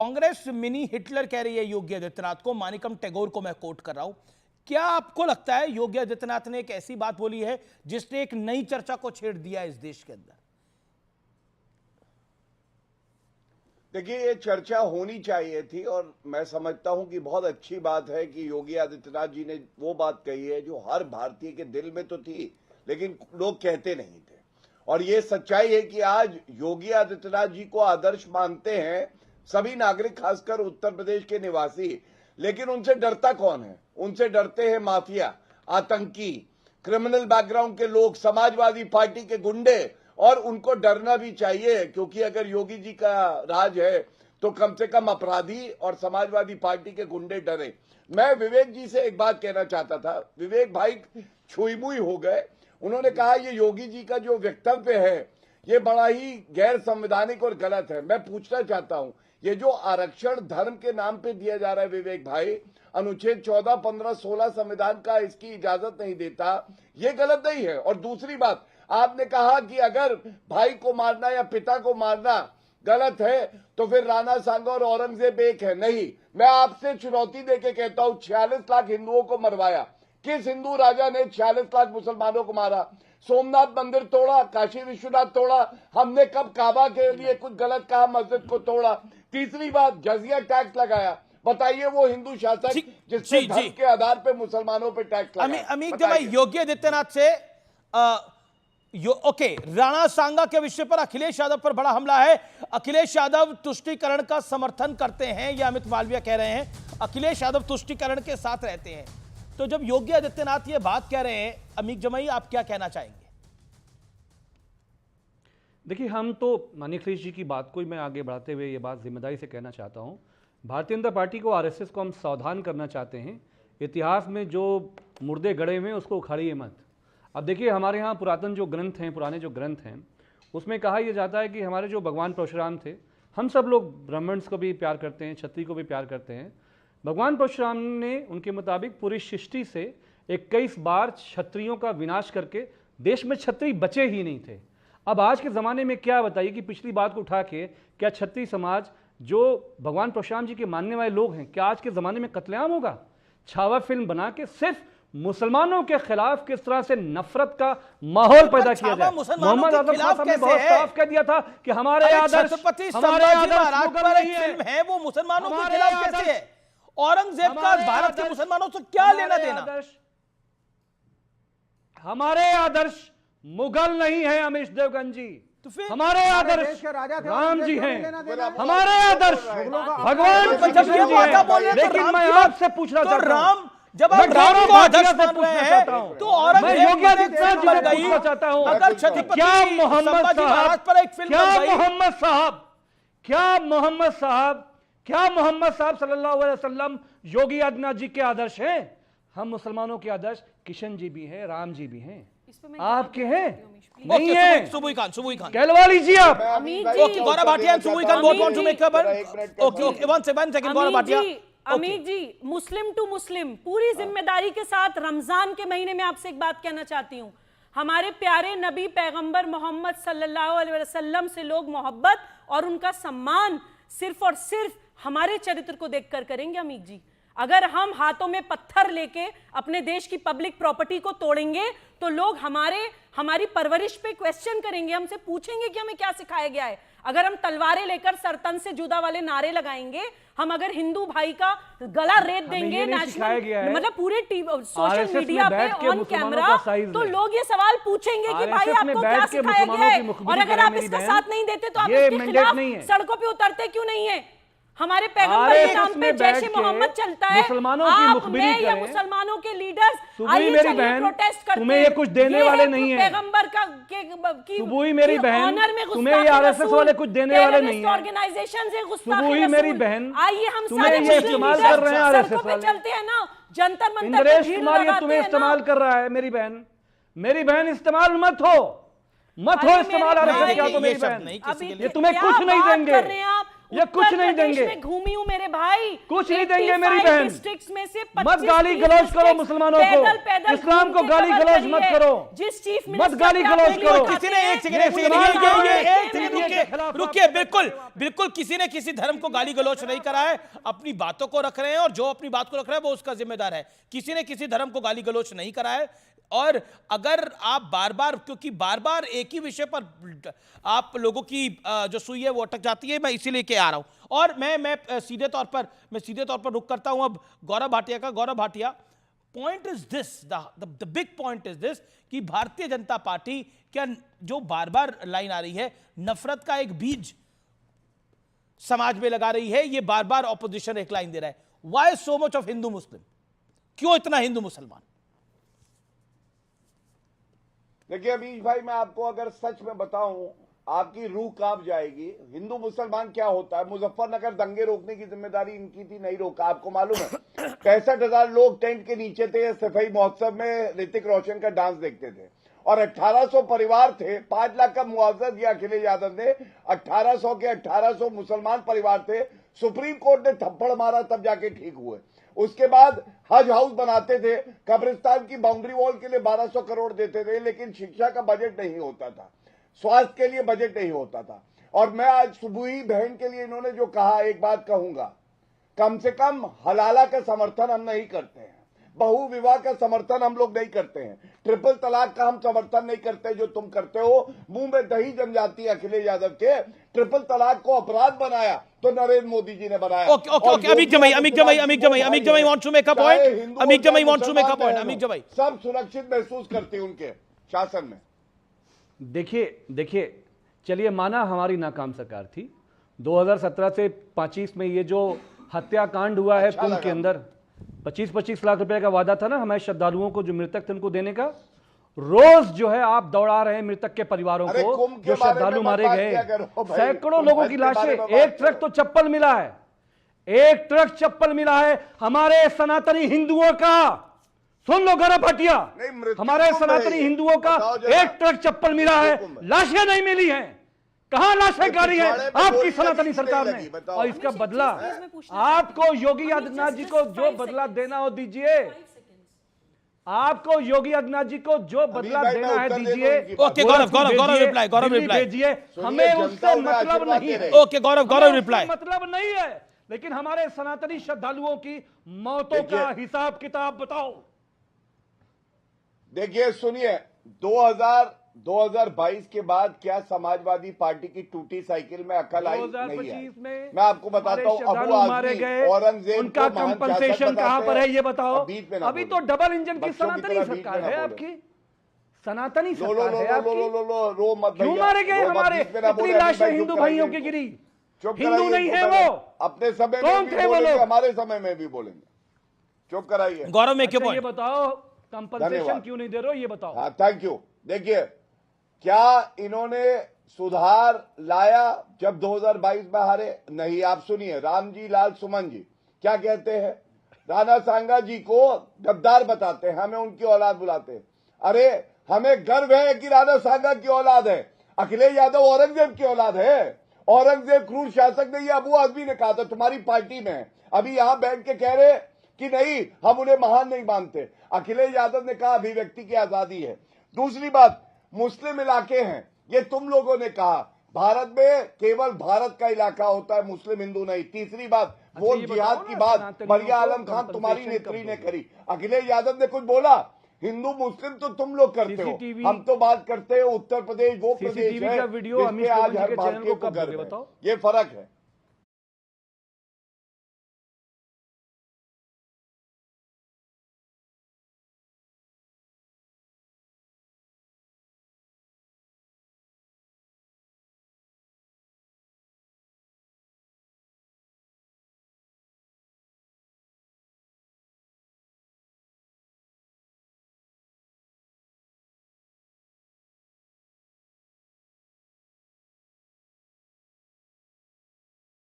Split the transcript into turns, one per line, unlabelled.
Congress mini Hitler कह रही है योगी आदित्यनाथ को, मानिकम टैगोर को मैं कोट कर रहा हूं। क्या आपको लगता है योगी आदित्यनाथ ने एक ऐसी बात बोली है जिसने एक नई चर्चा को छेड़ दिया इस देश के अंदर?
देखिए, ये चर्चा होनी चाहिए थी और मैं समझता हूं कि बहुत अच्छी बात है कि योगी आदित्यनाथ जी ने वो बात कही है जो हर भारतीय के दिल में तो थी लेकिन लोग कहते नहीं थे। और ये सच्चाई है कि आज योगी आदित्यनाथ जी को आदर्श मानते हैं सभी नागरिक, खासकर उत्तर प्रदेश के निवासी। लेकिन उनसे डरता कौन है? उनसे डरते हैं माफिया, आतंकी, क्रिमिनल बैकग्राउंड के लोग, समाजवादी पार्टी के गुंडे। और उनको डरना भी चाहिए, क्योंकि अगर योगी जी का राज है तो कम से कम अपराधी और समाजवादी पार्टी के गुंडे डरे। मैं विवेक जी से एक बात कहना चाहता था। विवेक भाई छुई-मुई हो गए। उन्होंने कहा ये योगी जी का जो वक्तव्य है ये बड़ा ही गैर संवैधानिक और गलत है। मैं पूछना चाहता हूं, ये जो आरक्षण धर्म के नाम पे दिया जा रहा है विवेक भाई, अनुच्छेद 14, 15, 16 संविधान का इसकी इजाजत नहीं देता, ये गलत नहीं है। और दूसरी बात, आपने कहा कि अगर भाई को मारना या पिता को मारना गलत है तो फिर राणा सांगा और औरंगजेब एक है। नहीं, मैं आपसे चुनौती देके कहता हूं, 46 लाख हिंदुओं को मरवाया। किस हिंदू राजा ने 46 लाख मुसलमानों को मारा? सोमनाथ मंदिर तोड़ा, काशी विश्वनाथ तोड़ा। हमने कब काबा के लिए कुछ गलत कहा, मस्जिद को तोड़ा? तीसरी बात, जजिया टैक्स लगाया। बताइए वो हिंदू शासक जिसने धर्म के आधार पर मुसलमानों पर टैक्स लगाया।
अमित भाई, योगी आदित्यनाथ से ओके, राणा सांगा के विषय पर अखिलेश यादव पर बड़ा हमला है। अखिलेश यादव तुष्टीकरण का समर्थन करते हैं, यह अमित मालवीय कह रहे हैं। अखिलेश यादव तुष्टीकरण के साथ रहते हैं। तो जब योगी आदित्यनाथ ये बात कह रहे हैं, अमित जमाई आप क्या कहना चाहेंगे?
देखिए, हम तो माननीय अखिलेश जी की बात को मैं आगे बढ़ाते हुए ये बात जिम्मेदारी से कहना चाहता हूं। भारतीय जनता पार्टी को, आरएसएस को हम सावधान करना चाहते हैं। इतिहास में जो मुर्दे गड़े हुए हैं उसको उखाड़िए मत। अब देखिए, हमारे यहाँ पुरातन जो ग्रंथ हैं, पुराने जो ग्रंथ हैं, उसमें कहा यह जाता है कि हमारे जो भगवान परशुराम थे, हम सब लोग ब्राह्मण्स को भी प्यार करते हैं, क्षत्रिय को भी प्यार करते हैं। भगवान परशुराम ने उनके मुताबिक पूरी सृष्टि से 21 बार क्षत्रियों का विनाश करके देश में क्षत्रिय बचे ही नहीं थे। अब आज के ज़माने में क्या बताइए कि पिछली बात को उठा के क्या क्षत्रिय समाज जो भगवान परशुराम जी के मानने वाले लोग हैं, क्या आज के ज़माने में कत्लेआम होगा? छावा फिल्म बना के सिर्फ मुसलमानों के खिलाफ किस तरह से नफरत का माहौल पैदा किया जाए। मोहम्मद आजम खान साहब ने बहुत साफ कह दिया था कि हमारे आदर्श
फिल्म है, वो मुसलमानों के खिलाफ कैसे है? औरंगजेब का भारत के मुसलमानों से क्या लेना देना?
हमारे आदर्श मुगल नहीं है अमीश देवगन जी, तो फिर हमारे आदर्श राम जी हैं, हमारे आदर्श भगवान कृष्ण जी हैं। लेकिन मैं आपसे पूछना चाहता हूं,
जब आप राम को आदर्श मान रहे हैं तो औरंगजेब
योगी आदित्यनाथ जी से पूछना चाहता हूं,
अगर छत्रपति
क्या मोहम्मद साहब,
पर एक फिल्म
क्या मोहम्मद साहब सल्लल्लाहु अलैहि वसल्लम योगी आदित्यनाथ जी के आदर्श हैं? हम मुसलमानों के आदर्श किशन जी भी हैं, राम जी भी हैं, आपके हैं नहीं है?
सुबुई खान
कहलवा लीजिए आप।
ओके, गौरव भाटिया, सुबुई Khan both want to make a point. Okay, one second, Gaurav Bhatia.
Amit ji, Muslim to Muslim पूरी जिम्मेदारी के साथ रमजान के महीने में आपसे एक बात कहना चाहती हूँ। हमारे प्यारे नबी पैगंबर मोहम्मद सल्लल्लाहु अलैहि वसल्लम से लोग मोहब्बत और उनका सम्मान सिर्फ और सिर्फ हमारे चरित्र को देखकर करेंगे। अमित जी, अगर हम हाथों में पत्थर लेके अपने देश की पब्लिक प्रॉपर्टी को तोड़ेंगे तो लोग हमारी परवरिश पे क्वेश्चन करेंगे, हमसे पूछेंगे कि हमें क्या सिखाया गया है। अगर हम तलवारें लेकर सरतन से जुदा वाले नारे लगाएंगे, हम अगर हिंदू भाई का गला रेत देंगे नेशनल मतलब पूरे सोशल मीडिया पे ऑन कैमरा, तो लोग ये सवाल पूछेंगे कि भाई आपको क्या सिखाया गया है, और अगर आप इसका साथ नहीं देते तो आप इसके खिलाफ सड़कों पे उतरते क्यों नहीं है? हमारे पैगंबर के नाम पे जैश ए मोहम्मद चलता है, आप मैं या मुसलमानों के लीडर्स आइए चलिए प्रोटेस्ट करते हैं।
तुम्हें ये कुछ देने वाले नहीं है,
पैगंबर का
सुबुई मेरी बहन, तुम्हें ये आरएसएस वाले कुछ देने वाले नहीं है।
ऑर्गेनाइजेशन से
सुबुई मेरी बहन,
आइए हम
तुम्हें ये इस्तेमाल कर रहे हैं आरएसएस वाले,
चलते हैं ना जंतर मंतर,
इंद्रेश कुमार ये तुम्हें इस्तेमाल कर रहा है। मेरी बहन इस्तेमाल मत हो इस्तेमाल आरएसएस क्या? तो मेरी बहन ये तुम्हें कुछ नहीं देंगे। ये कुछ नहीं देंगे।
में घूमी हूं मेरे भाई,
कुछ नहीं देंगे मेरी बहन।
डिस्ट्रिक्ट्स में से
मत गाली गलौज करो मुसलमानों को, इस्लाम को गाली गलौज मत करो,
जिस चीफ
मत गाली गलौज करो।
किसी ने एक सेकंड रुकिए, बिल्कुल किसी ने किसी धर्म को गाली गलौज नहीं करा है, अपनी बातों को रख रहे हैं और जो अपनी बात को रख रहा है वो उसका जिम्मेदार है। किसी ने किसी धर्म को गाली गलौज नहीं करा है। और अगर आप बार बार, क्योंकि बार बार एक ही विषय पर आप लोगों की जो सुई है वो अटक जाती है, मैं इसीलिए के आ रहा हूं। और मैं सीधे तौर पर रुक करता हूं अब गौरव भाटिया का। Gaurav Bhatia, point is this, the big point is this कि भारतीय जनता पार्टी क्या जो बार बार लाइन आ रही है, नफरत का एक बीज समाज में लगा रही है, ये बार बार ऑपोजिशन एक लाइन दे रहा है, why so much of Hindu Muslim, क्यों इतना हिंदू मुसलमान?
देखिए अमीश भाई, मैं आपको अगर सच में बताऊं आपकी रूह कांप जाएगी। हिंदू मुसलमान क्या होता है? मुजफ्फरनगर दंगे रोकने की जिम्मेदारी इनकी थी, नहीं रोका। आपको मालूम है 65,000 लोग टेंट के नीचे थे, सफाई महोत्सव में ऋतिक रोशन का डांस देखते थे, और 1800 परिवार थे। 5 लाख का मुआवजा दिया अखिलेश यादव ने। 1800 के 1800 मुसलमान परिवार थे। सुप्रीम कोर्ट ने थप्पड़ मारा तब जाके ठीक हुए। उसके बाद हज हाउस बनाते थे, कब्रिस्तान की बाउंड्री वॉल के लिए 1200 करोड़ देते थे, लेकिन शिक्षा का बजट नहीं होता था, स्वास्थ्य के लिए बजट नहीं होता था। और मैं आज सुबह ही बहन के लिए इन्होंने जो कहा, एक बात कहूंगा, कम से कम हलाला का समर्थन हम नहीं करते हैं, बहु विवाह का समर्थन हम लोग नहीं करते हैं, ट्रिपल तलाक का हम समर्थन नहीं करते जो तुम करते हो। मुंह में दही जम जाती है अखिलेश यादव के। ट्रिपल तलाक को अपराध बनाया तो नरेंद्र मोदी जी ने बनाया।
Okay, Amit Jamai wants to make a point. Amit Jamai wants to make a point. Amit Jamai,
सब सुरक्षित महसूस करते हैं उनके शासन में।
देखिए, चलिए माना हमारी नाकाम सरकार थी। 2017 से 25 में ये जो हत्याकांड हुआ है कुंभ के अंदर, 25-25 लाख रुपए का वादा था ना हमारे श्रद्धालुओं को जो मृतक थे उनको देने का। रोज जो है आप दौड़ा रहे हैं मृतक के परिवारों को, जो श्रद्धालु मारे गए, सैकड़ों लोगों की लाशें। एक ट्रक तो चप्पल मिला है, एक ट्रक चप्पल मिला है हमारे सनातनी हिंदुओं का। सुन लो गौरव भाटिया, हमारे सनातनी हिंदुओं का एक ट्रक चप्पल मिला है, लाशें नहीं मिली हैं। कहां लाशें गाड़ी है आपकी सनातनी सरकार ने? और इसका बदला आपको योगी आदित्यनाथ जी को जो बदला देना हो दीजिए, आपको योगी आदित्यनाथ जी को जो बदला देना है दीजिए।
ओके गौरव रिप्लाई
दीजिए, हमें उससे मतलब नहीं है।
ओके गौरव रिप्लाई,
मतलब नहीं है, लेकिन हमारे सनातनी श्रद्धालुओं की मौतों का हिसाब किताब बताओ।
देखिए सुनिए, 2022 के बाद क्या समाजवादी पार्टी की टूटी साइकिल में अकल आई? नहीं है। मैं आपको बताता हूं, अबू आजमी, औरंगजेब,
उनका कंपनसेशन कहां पर है ये बताओ। अभी तो डबल इंजन की सनातनी सरकार है आपकी, सनातनी सरकार है आपकी। क्यों मारे गए हमारे? इतनी लाशें हिंदू भाइयों की गिरी, हिंदू नहीं है वो।
अपने समय में भी बोलेंगे, हमारे समय में भी बोलेंगे। चुप कराइए।
गौरव में क्या
ये बताओ, कंपनसेशन क्यों नहीं दे रहे हो ये बताओ।
हाँ, थैंक यू। देखिए, क्या इन्होंने सुधार लाया जब 2022 में हारे? नहीं। आप सुनिए, रामजी लाल सुमन जी क्या कहते हैं, राणा सांगा जी को गद्दार बताते हैं, हमें उनकी औलाद बुलाते हैं। अरे हमें गर्व है कि राणा सांगा की औलाद है। अखिलेश यादव औरंगजेब की औलाद है। औरंगजेब क्रूर शासक नहीं, अबू आजमी ने कहा था, तुम्हारी पार्टी में। अभी यहां बैठ के कह रहे कि नहीं हम उन्हें महान नहीं मानते। अखिलेश यादव ने कहा अभिव्यक्ति की आजादी है। दूसरी बात, मुस्लिम इलाके हैं, ये तुम लोगों ने कहा। भारत में केवल भारत का इलाका होता है, मुस्लिम हिंदू नहीं। तीसरी बात, वो जिहाद की बात मरिया आलम खान तुम्हारी नेत्री ने करी। अखिलेश यादव ने कुछ बोला? हिंदू मुस्लिम तो तुम लोग करते हो, हम तो बात करते हैं उत्तर प्रदेश वो प्रदेश है जिसमें आज हर भारतीय को गर्व है। ये फर्क है।